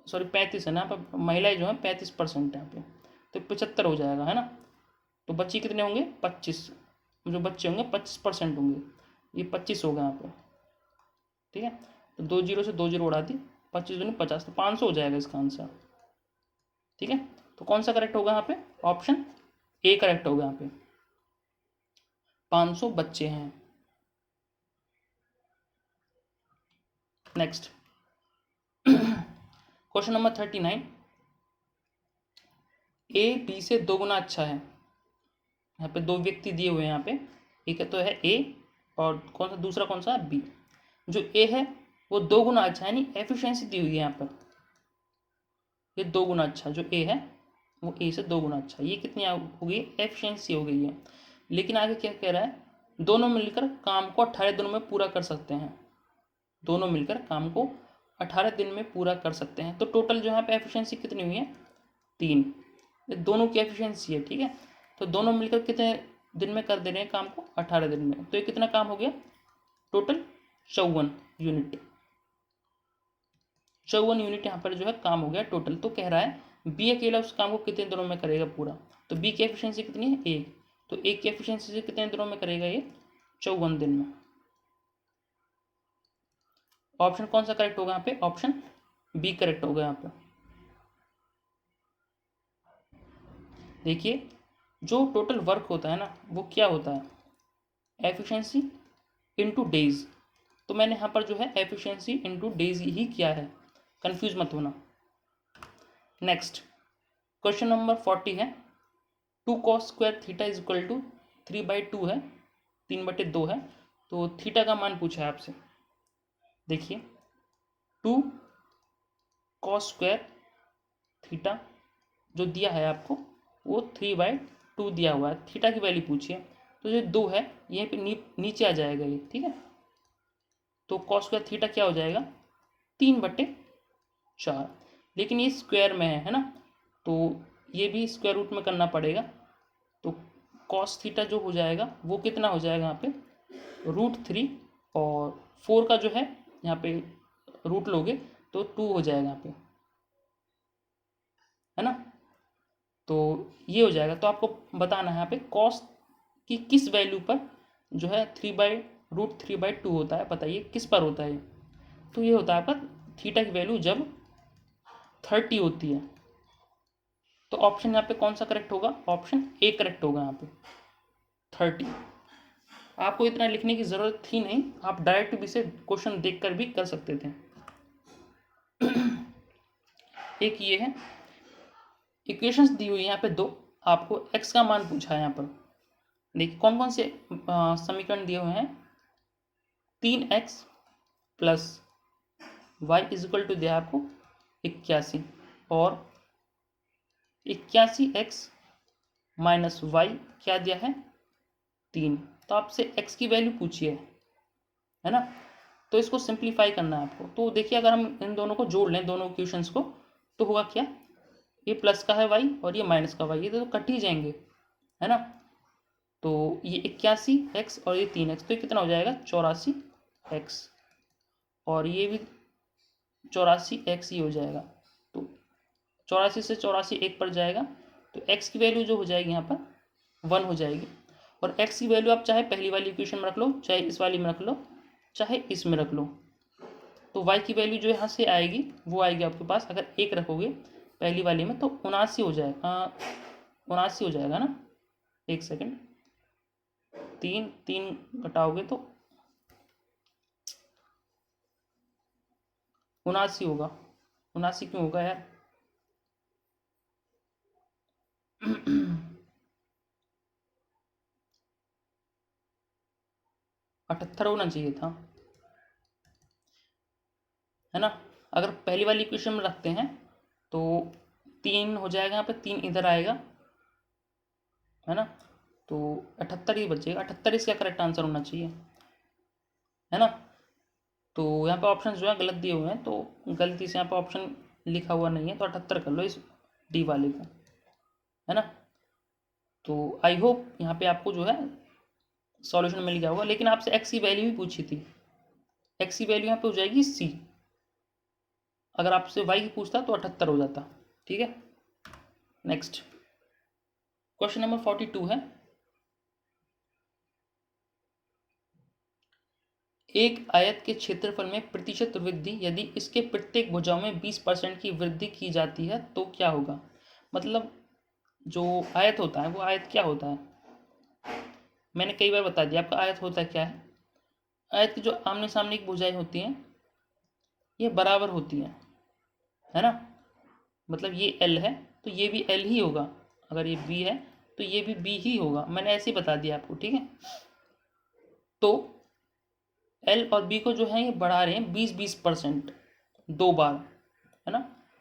[SPEAKER 1] सॉरी 35 है ना, यहाँ पर महिलाएं जो है 35% है यहाँ पे, तो 75 हो जाएगा, है ना। तो बच्चे कितने होंगे, 25, जो बच्चे होंगे 25% होंगे, ये 25 होगा यहाँ पे, ठीक है। तो 20 से 20 उड़ा दी, 25 दूनी 50, तो 500 हो जाएगा इसका आंसर, ठीक है। तो कौन सा करेक्ट होगा यहाँ पे, ऑप्शन ए करेक्ट होगा यहाँ पे, 500 बच्चे हैं। Next question number 39, A B से 2 गुना अच्छा है। यहाँ पे 2 व्यक्ति दिए हुए हैं यहाँ पे, एक तो है ए और कौन सा, दूसरा कौन सा, बी। जो ए है वो 2 गुना अच्छा है, यानी एफिशिएंसी दी हुई है यहाँ पर, ये 2 गुना अच्छा, जो ए है वो ए से 2 गुना अच्छा, ये कितनी हो गई, एफिशिएंसी हो गई है। लेकिन आगे क्या कह रहा है, दोनों मिलकर काम को 18 दिनों में पूरा कर सकते हैं, दोनों मिलकर काम को 18 दिन में पूरा कर सकते हैं। तो टोटल जो यहाँ पे एफिशिएंसी कितनी हुई है, 3, ये दोनों की एफिशिएंसी है, ठीक है। तो दोनों मिलकर कितने दिन में कर दे रहे हैं काम को, 18 दिन में, तो ये कितना काम हो गया, टोटल 54 यूनिट, 54 यूनिट यहाँ पर जो है काम हो गया टोटल। तो कह रहा है बी अकेला उस काम को कितने दिनों में करेगा पूरा, तो बी की एफिशिएंसी कितनी है 1, तो 1 की एफिशिएंसी से कितने दिनों में करेगा ये 54 दिन में। ऑप्शन कौन सा करेक्ट होगा यहाँ पे, ऑप्शन बी करेक्ट होगा यहाँ पे। देखिए जो टोटल वर्क होता है ना वो क्या होता है, एफिशिएंसी इनटू डेज, तो मैंने यहाँ पर जो है एफिशिएंसी इनटू डेज ही किया है, कंफ्यूज मत होना। नेक्स्ट क्वेश्चन नंबर 40 है 2 cos square theta is equal to 3/2 है, 3/2 है, तो थीटा का मान पूछा है आपसे। देखिए 2 cos स्क्वायर थीटा जो दिया है आपको वो 3/2 दिया हुआ है, थीटा की वैल्यू पूछिए, तो जो 2 है यहीं पे नीचे आ जाएगा ये, ठीक है। तो cos स्क्वायर थीटा क्या हो जाएगा 3/4, लेकिन ये स्क्वायर में है ना, तो ये भी स्क्वायर रूट में करना पड़ेगा, तो cos थीटा जो हो जाएगा वो कितना हो जाएगा यहाँ पे √3, और 4 का जो है यहाँ पे रूट लोगे तो 2 हो जाएगा यहाँ पे, है ना। तो ये हो जाएगा, तो आपको बताना है यहाँ पे cos की किस वैल्यू पर जो है √3/2 होता है, बताइए किस पर होता है। तो ये होता है आपका थीटा की वैल्यू जब 30 होती है, तो ऑप्शन यहाँ पे कौन सा करेक्ट होगा, ऑप्शन ए करेक्ट होगा यहाँ पे 30। आपको इतना लिखने की ज़रूरत थी नहीं, आप डायरेक्ट भी से क्वेश्चन देखकर भी कर सकते थे। एक ये है, इक्वेशंस दी हुई है यहाँ पे दो, आपको x का मान पूछा है यहाँ पर। देखिए कौन कौन से समीकरण दिए हुए हैं, 3x plus y is equal to दिया आपको 81, और 81x माइनस वाई क्या दिया है 3, तो आपसे x की वैल्यू पूछी है ना। तो इसको सिंप्लीफाई करना है आपको। तो देखिए अगर हम इन दोनों को जोड़ लें दोनों इक्वेशंस को, तो होगा क्या, ये प्लस का है y और ये माइनस का y, ये तो कट ही जाएंगे, है ना। तो ये 81x और ये 3x, तो ये कितना हो जाएगा 84x, और ये भी 84x ही हो जाएगा, तो 84 से 84 एक पर जाएगा, तो x की वैल्यू जो हो जाएगी यहाँ पर 1 हो जाएगी। और x की वैल्यू आप चाहे पहली वाली इक्वेशन में रख लो, चाहे इस वाली में रख लो, चाहे इसमें रख लो, तो y की वैल्यू जो यहाँ से आएगी वो आएगी आपके पास, अगर एक रखोगे पहली वाली में तो 79 हो जाएगा, 79 हो जाएगा ना, एक सेकेंड, 3 घटाओगे तो 79 होगा, 79 क्यों होगा यार 78 होना चाहिए था, है ना। अगर पहली वाली इक्वेशन में रखते हैं तो 3 हो जाएगा, यहाँ पे 3 इधर आएगा, है ना, तो 78 ही बचेगा, 78 इसका करेक्ट आंसर होना चाहिए, है ना। तो यहाँ पे ऑप्शन जो है गलत दिए हुए हैं, तो गलती से यहाँ पे ऑप्शन लिखा हुआ नहीं है, तो 78 कर लो इस डी वाले को, है ना। तो आई होप यहाँ पे आपको जो है सॉल्यूशन मिल गया होगा, लेकिन आपसे एक्स की वैल्यू भी पूछी थी, एक्स की वैल्यू यहाँ पे हो जाएगी सी, अगर आपसे वाई की पूछता तो 78 हो जाता, ठीक है। नेक्स्ट क्वेश्चन नंबर 42 है, एक आयत के क्षेत्रफल में प्रतिशत वृद्धि यदि इसके प्रत्येक भुजाओं में 20% की वृद्धि की जाती है तो क्या होगा। मतलब जो आयत होता है वो आयत क्या होता है, मैंने कई बार बता दिया आपका आयत होता क्या है। आयत की जो आमने सामने की भुजाएं होती हैं ये बराबर होती हैं, है ना। मतलब ये एल है तो ये भी एल ही होगा, अगर ये बी है तो ये भी बी ही होगा, मैंने ऐसे ही बता दिया आपको, ठीक है। तो एल और बी को जो है ये बढ़ा रहे हैं 20-20% 2 बार, है ना।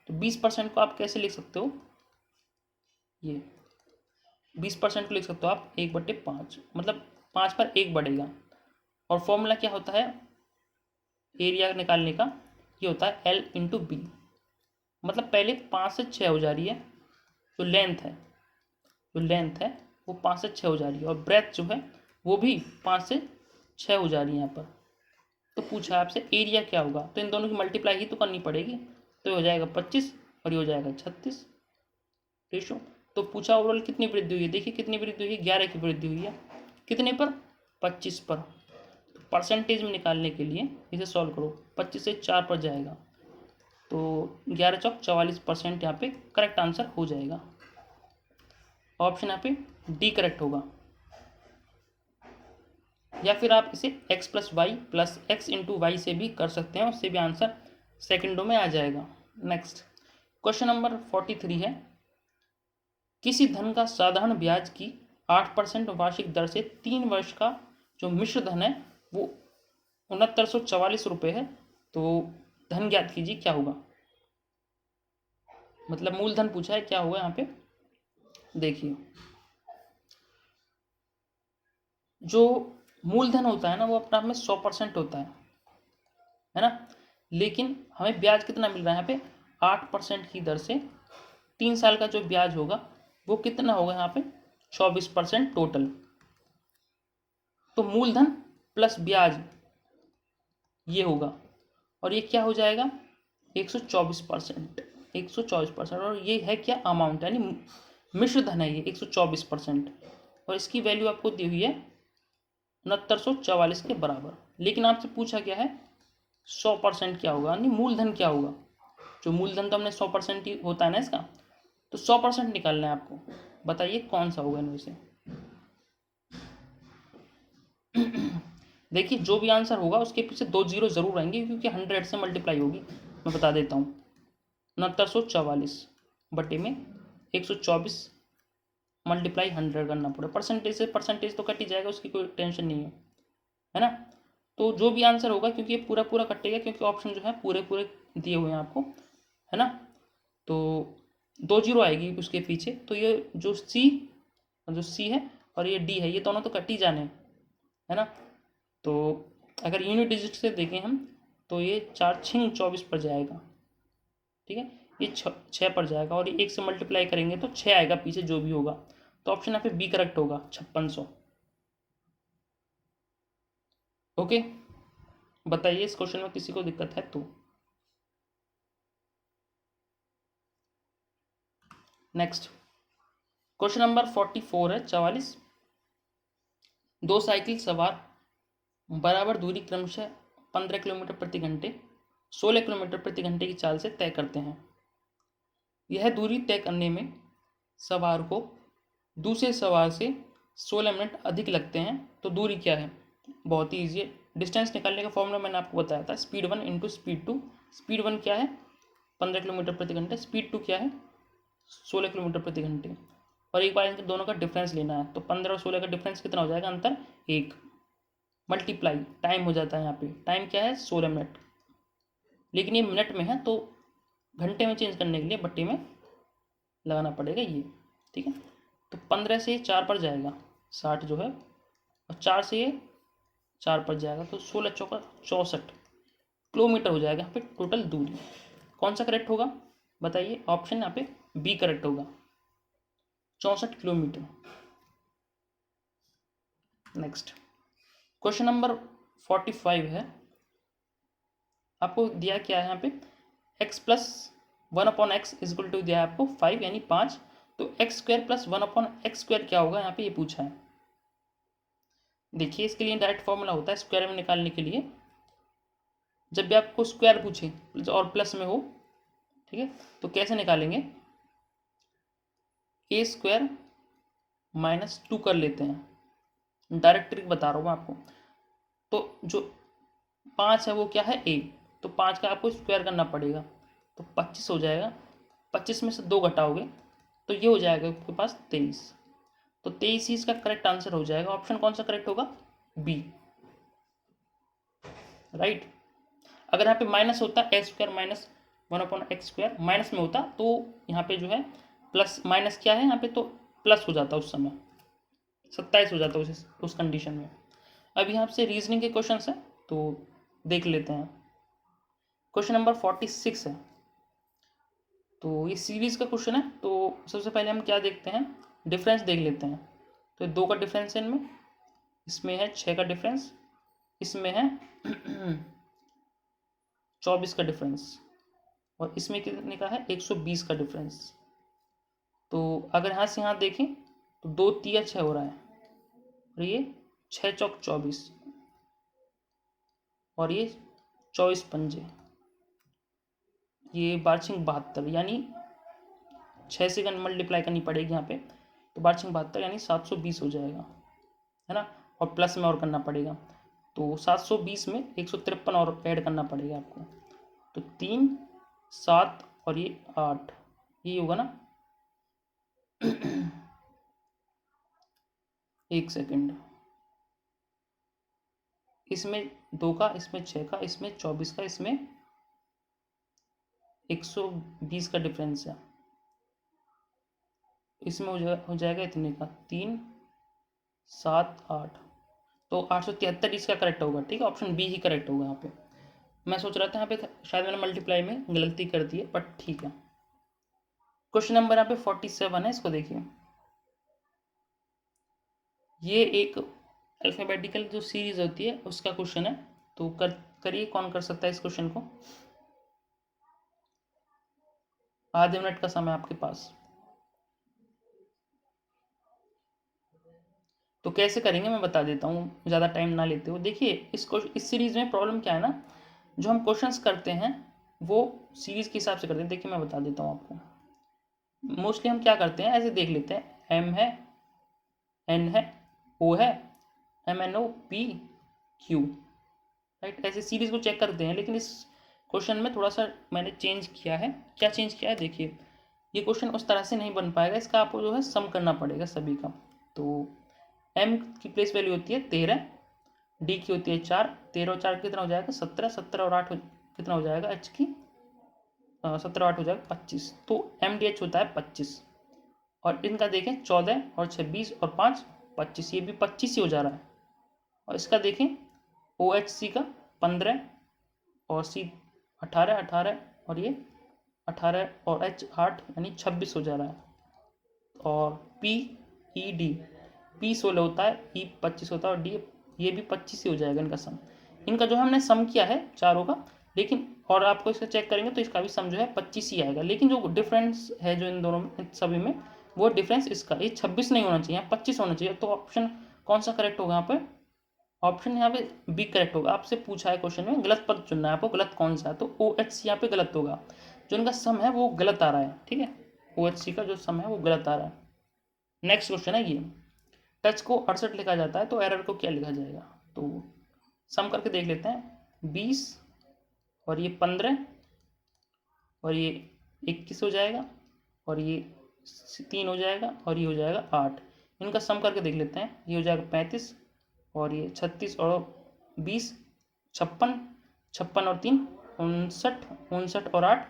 [SPEAKER 1] तो 20% को आप कैसे लिख सकते हो, ये 20% को लिख सकते हो आप 1/5, मतलब 5 पर 1 बढ़ेगा। और फॉर्मूला क्या होता है एरिया निकालने का, ये होता है एल इंटू बी, मतलब पहले 5 से 6 हो जा रही है, जो लेंथ है वो 5 से 6 हो जा रही है, और ब्रेथ जो है वो भी 5 से 6 हो जा रही है यहाँ पर। तो पूछा आपसे एरिया क्या होगा, तो इन दोनों की मल्टीप्लाई ही तो करनी पड़ेगी, तो ये हो जाएगा 25 और ये हो जाएगा 36 रेशो। तो पूछा ओवरऑल कितनी वृद्धि हुई है, देखिए कितनी वृद्धि हुई है, 11 की वृद्धि हुई है। कितने पर? 25 पर। तो परसेंटेज में निकालने के लिए इसे सॉल्व करो, 25 से 4 पर जाएगा तो 11 चौक 44% यहाँ पे करेक्ट आंसर हो जाएगा। ऑप्शन यहाँ पे डी करेक्ट होगा। या फिर आप इसे x plus y plus x into y से भी कर सकते हैं, उससे भी आंसर सेकंडों में आ जाएगा। नेक्स्ट क्वेश्चन नंबर 43 है, किसी धन का साधारण ब्याज की 8% वार्षिक दर से 3 वर्ष का जो मिश्र धन है वो 6944 रुपये है। तो धन ज्ञात कीजिए क्या होगा, मतलब मूलधन पूछा है, क्या होगा यहाँ पे देखिए। जो मूलधन होता है ना वो अपने आप में 100% होता है ना, लेकिन हमें ब्याज कितना मिल रहा है यहाँ पे 8% की दर से 3 साल का जो ब्याज होगा वो कितना होगा यहाँ पे 24% टोटल। तो मूलधन प्लस ब्याज ये होगा और ये क्या हो जाएगा 124%, 124%। और ये है क्या अमाउंट, यानी मिश्र धन है ये 124%, और इसकी वैल्यू आपको दी हुई है 6944 के बराबर। लेकिन आपसे पूछा क्या है 100% क्या होगा, यानी मूलधन क्या होगा। जो मूलधन तो हमने 100% ही होता है ना इसका, तो 100% निकालना है आपको। बताइए कौन सा होगा इनमें से। देखिए जो भी आंसर होगा उसके पीछे 2 जीरो जरूर आएंगे, क्योंकि 100 से मल्टीप्लाई होगी। मैं बता देता हूँ 6944 बटे में 124 मल्टीप्लाई 100 करना पड़े, परसेंटेज से परसेंटेज तो कट ही जाएगा, उसकी कोई टेंशन नहीं है ना। तो जो भी आंसर होगा, क्योंकि ये पूरा पूरा कटेगा, क्योंकि ऑप्शन जो है पूरे पूरे दिए हुए हैं आपको, है ना। तो 2 जीरो आएगी उसके पीछे, तो ये जो सी है और ये डी है, ये दोनों तो कट ही जाने है ना। तो अगर यूनिट डिजिट से देखें हम तो ये 4 छिंग 24 पर जाएगा, ठीक है। ये 6 पर जाएगा और ये 1 से मल्टीप्लाई करेंगे तो 6 आएगा पीछे जो भी होगा। तो ऑप्शन यहाँ पे बी करेक्ट होगा 5600। ओके, बताइए इस क्वेश्चन में किसी को दिक्कत है तो। नेक्स्ट क्वेश्चन नंबर 44 है 44। दो साइकिल सवार बराबर दूरी क्रमशः 15 किलोमीटर प्रति घंटे 16 किलोमीटर प्रति घंटे की चाल से तय करते हैं। यह दूरी तय करने में सवार को दूसरे सवार से 16 मिनट अधिक लगते हैं, तो दूरी क्या है। बहुत ही ईजी है। डिस्टेंस निकालने का फॉर्मूला मैंने आपको बताया था, स्पीड 1 इंटू स्पीड 2। स्पीड 1 क्या है 15 किलोमीटर प्रति घंटे, स्पीड 2 क्या है 16 किलोमीटर प्रति घंटे। और एक बार इनके दोनों का डिफरेंस लेना है, तो 15 और 16 का डिफरेंस कितना हो जाएगा, अंतर 1। मल्टीप्लाई टाइम हो जाता है, यहाँ पे टाइम क्या है 16 मिनट, लेकिन ये मिनट में है तो घंटे में चेंज करने के लिए बट्टे में लगाना पड़ेगा ये, ठीक है। तो 15 से 4 पर जाएगा 60 जो है, और 4 से 4 पर जाएगा तो 16 चौका 64 किलोमीटर हो जाएगा यहाँ पे टोटल दूरी। कौन सा करेक्ट होगा बताइए, ऑप्शन यहाँ पे बी करेक्ट होगा 64 किलोमीटर। नेक्स्ट क्वेश्चन नंबर 45 है। आपको दिया क्या है यहाँ पे x plus 1/x equal to दिया है आपको 5 यानी 5। तो x square plus 1/x square क्या होगा यहाँ पे ये पूछा है। देखिए इसके लिए डायरेक्ट फॉर्मूला होता है स्क्वायर में निकालने के लिए, जब भी आपको स्क्वायर पूछे और प्लस में हो, ठीक है, तो कैसे निकालेंगे, ए स्क्वायर माइनस 2 कर लेते हैं। डायरेक्ट ट्रिक बता रहा हूँ मैं आपको। तो जो 5 है वो क्या है ए, तो 5 का आपको स्क्वायर करना पड़ेगा, तो 25 हो जाएगा। 25 में से 2 घटाओगे तो ये हो जाएगा आपके पास 23। तो 23 ही इसका करेक्ट आंसर हो जाएगा। ऑप्शन कौन सा करेक्ट होगा, बी, राइट। अगर यहाँ पे माइनस होता x square minus 1/x square minus में होता, तो यहाँ पे जो है प्लस माइनस क्या है यहाँ पे, तो प्लस हो जाता उस समय 27 हो जाता उस कंडीशन में। अब यहाँ से रीजनिंग के क्वेश्चन है तो देख लेते हैं। क्वेश्चन नंबर 46 है, तो ये सीरीज का क्वेश्चन है। तो सबसे पहले हम क्या देखते हैं, डिफरेंस देख लेते हैं। तो 2 का डिफरेंस है इनमें, इसमें है 6 का डिफरेंस, इसमें है 24 का डिफरेंस, और इसमें कितने का है 120 का डिफरेंस। तो अगर यहाँ से यहाँ देखें तो 2 तिया 6 हो रहा है और ये 6 चौक 24 और ये 24 पंजे, ये 12×72 यानी 6 से मल्टीप्लाई करनी पड़ेगी यहाँ पे, तो 12×72 यानी 720 हो जाएगा, है ना। और प्लस में और करना पड़ेगा, तो 720 में 153 और ऐड करना पड़ेगा आपको, तो 3 7 और ये 8, ये होगा ना। एक सेकंड, इसमें 2 का, इसमें 6 का, इसमें 24 का, इसमें 120 का डिफरेंस है, इसमें हो जाएगा इतने का 3 7 8, तो 873 इसका करेक्ट होगा। ठीक है, ऑप्शन बी ही करेक्ट होगा यहाँ पे। मैं सोच रहा था यहाँ पे शायद मैंने मल्टीप्लाई में गलती कर दी है, बट ठीक है। क्वेश्चन नंबर यहाँ पे 47 है, इसको देखिए। ये एक अल्फाबेटिकल जो सीरीज होती है उसका क्वेश्चन है, तो करिए कौन कर सकता है इस क्वेश्चन को। आधे मिनट का समय आपके पास। तो कैसे करेंगे मैं बता देता हूँ, ज़्यादा टाइम ना लेते हो। देखिए इस सीरीज में प्रॉब्लम क्या है ना, जो हम क्वेश्चंस करते हैं वो सीरीज के हिसाब से करते हैं। देखिए मैं बता देता हूँ आपको। मोस्टली हम क्या करते हैं, ऐसे देख लेते हैं, एम है, एन है, ओ है, M N O P Q, right, ऐसे सीरीज को चेक करते हैं। लेकिन इस क्वेश्चन में थोड़ा सा मैंने चेंज किया है। क्या चेंज किया है, देखिए ये क्वेश्चन उस तरह से नहीं बन पाएगा, इसका आपको जो है सम करना पड़ेगा सभी का। तो एम की प्लेस वैल्यू होती है 13, डी की होती है 4, 13 और 4 कितना हो जाएगा 17, 17 और 8 कितना हो जाएगा एच की 17 और 8 हो जाएगा 25, तो एम डी एच होता है 25। और इनका देखें 14 और 26 और 5 25, ये भी 25 ही हो जा रहा है। और इसका देखें ओ एच सी का 15 और सी 18 18 और ये 18 और एच 8 यानी 26 हो जा रहा है। और पी ई डी, पी 16 होता है, ई 25 होता है और डी ये भी 25 ही हो जाएगा इनका सम। इनका जो हमने सम किया है चारों का, लेकिन और आपको इसका चेक करेंगे तो इसका भी सम जो है 25 ही आएगा। लेकिन जो डिफरेंस है जो इन दोनों में सभी में, वो डिफरेंस इसका, ये 26 नहीं होना चाहिए, 25 होना चाहिए। तो ऑप्शन कौन सा करेक्ट होगा यहाँ पे, ऑप्शन यहाँ पे बी करेक्ट होगा। आपसे पूछा है क्वेश्चन में गलत पद चुनना है आपको, गलत कौन सा है, तो ओ एच सी यहाँ पे गलत होगा। जो इनका सम है वो गलत आ रहा है, ठीक है, ओ एच सी का जो सम है वो गलत आ रहा है। नेक्स्ट क्वेश्चन है ये, टच को 68 लिखा जाता है तो एरर को क्या लिखा जाएगा। तो सम करके देख लेते हैं, 20 और ये 15 और ये 21 हो जाएगा और ये 3 हो जाएगा और ये हो जाएगा 8। इनका सम करके देख लेते हैं, ये हो जाएगा 35 और ये 36 और 20 56, 56 और 3 59, 59 और 8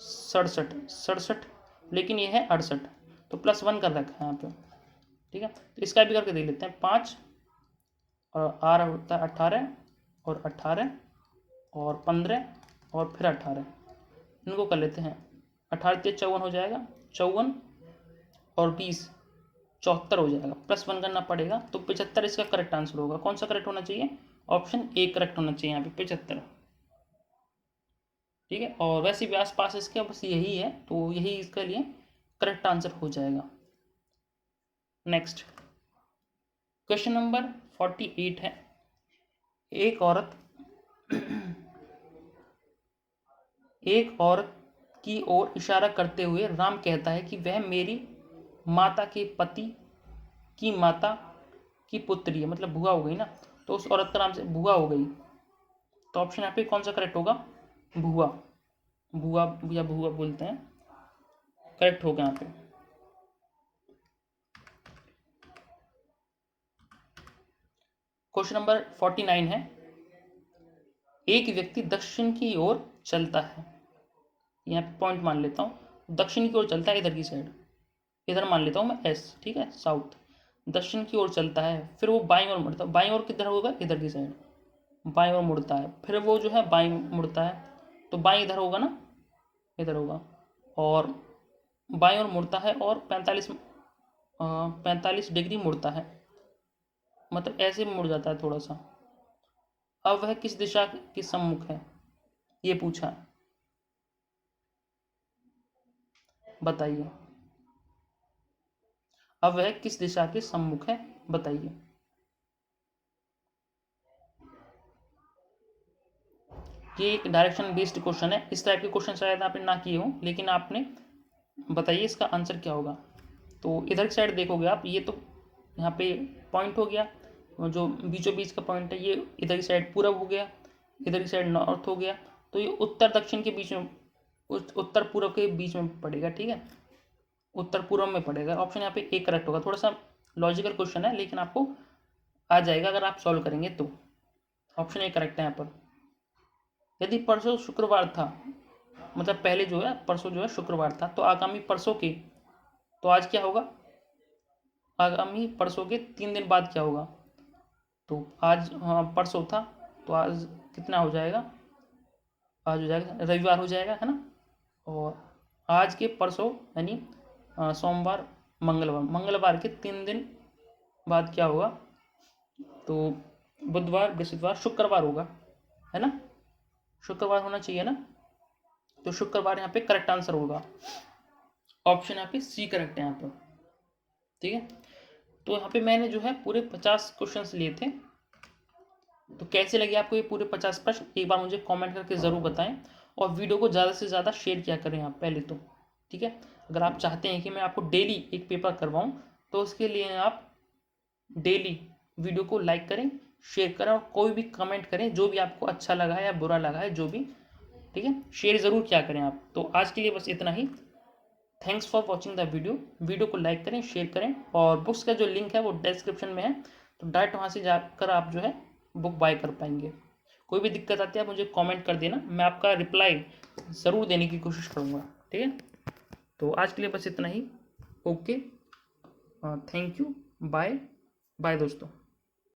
[SPEAKER 1] 67, 67, लेकिन ये है 68, तो +1 कर रखा है यहाँ पे। ठीक है, तो इसका भी करके देख लेते हैं, 5 और आर होता है 18 और 18 और 15 और फिर 18, इनको कर लेते हैं, 18 54 हो जाएगा, 54 और 20 74 हो जाएगा, +1 करना पड़ेगा, तो 75 इसका करेक्ट आंसर होगा। कौन सा करेक्ट होना चाहिए, ऑप्शन ए करेक्ट होना चाहिए यहाँ पे 75। ठीक है, और वैसे भी आसपास इसके बस यही है, तो यही इसके लिए करेक्ट आंसर हो जाएगा। नेक्स्ट क्वेश्चन नंबर 48 है, एक औरत की ओर इशारा करते हुए राम कहता है कि वह मेरी माता के पति की माता की पुत्री है, मतलब बुआ हो गई ना, तो उस औरत का नाम से बुआ हो गई। तो ऑप्शन यहाँ पे कौन सा करेक्ट होगा, बुआ, बुआ या बुआ बोलते हैं, करेक्ट होगा यहाँ पे। क्वेश्चन नंबर 49 है, एक व्यक्ति दक्षिण की ओर चलता है, यहाँ पे पॉइंट मान लेता हूँ, दक्षिण की ओर चलता है इधर की साइड, इधर मान लेता हूँ मैं एस, ठीक है, साउथ, दक्षिण की ओर चलता है, फिर वो बाईं ओर मुड़ता है, बाईं ओर किधर होगा, इधर की साइड, बाईं ओर मुड़ता है, फिर वो जो है बाईं मुड़ता है, तो बाईं इधर होगा ना, इधर होगा, और बाईं ओर मुड़ता है और 45 डिग्री मुड़ता है, मतलब ऐसे मुड़ जाता है थोड़ा सा। अब वह किस दिशा के सम्मुख है, ये पूछा है। बताइए। अब वह किस दिशा के सम्मुख है, बताइए। ये एक डायरेक्शन बेस्ड क्वेश्चन है। इस टाइप के क्वेश्चन शायद आपने ना किए हो, लेकिन आपने बताइए इसका आंसर क्या होगा। तो इधर की साइड देखोगे आप, ये तो यहाँ पे पॉइंट हो गया, जो बीचों बीच का पॉइंट है, ये इधर की साइड पूरब हो गया, इधर की साइड नॉर्थ हो गया। तो ये उत्तर दक्षिण के बीच में, उत्तर पूर्व के बीच में पड़ेगा, ठीक है, उत्तर पूर्व में पड़ेगा। ऑप्शन यहाँ पे ए करेक्ट होगा। थोड़ा सा लॉजिकल क्वेश्चन है, लेकिन आपको आ जाएगा अगर आप सॉल्व करेंगे तो। ऑप्शन ए करेक्ट है यहाँ पर। यदि परसों शुक्रवार था, मतलब पहले जो है परसों जो है शुक्रवार था, तो आगामी परसों के, तो आज क्या होगा, आगामी परसों के 3 दिन बाद क्या होगा। तो आज परसों था, तो आज कितना हो जाएगा, आज हो जाएगा रविवार हो जाएगा, है ना। और आज के परसों यानी सोमवार, मंगलवार, मंगलवार के 3 दिन बाद क्या होगा, तो बुधवार, बृहस्पतिवार, शुक्रवार होगा, है ना। शुक्रवार होना चाहिए ना, तो शुक्रवार यहाँ पे करेक्ट आंसर होगा। ऑप्शन यहाँ पे सी करेक्ट है यहाँ पर, ठीक है। तो यहाँ पे मैंने जो है पूरे 50 क्वेश्चंस लिए थे। तो कैसे लगे आपको ये पूरे 50 प्रश्न, एक बार मुझे कमेंट करके ज़रूर बताएं। और वीडियो को ज़्यादा से ज़्यादा शेयर किया करें आप पहले तो, ठीक है। अगर आप चाहते हैं कि मैं आपको डेली एक पेपर करवाऊँ, तो उसके लिए आप डेली वीडियो को लाइक करें, शेयर करें, और कोई भी कमेंट करें जो भी आपको अच्छा लगा है या बुरा लगा है, जो भी, ठीक है, शेयर ज़रूर किया करें आप। तो आज के लिए बस इतना ही। Thanks for watching the video को लाइक करें, शेयर करें, और बुक्स का जो लिंक है वो डिस्क्रिप्शन में है, तो डायरेक्ट वहाँ से जाकर आप जो है बुक बाय कर पाएंगे। कोई भी दिक्कत आती है आप मुझे कमेंट कर देना, मैं आपका रिप्लाई ज़रूर देने की कोशिश करूँगा, ठीक है। तो आज के लिए बस इतना ही। Okay, thank you, bye bye दोस्तों।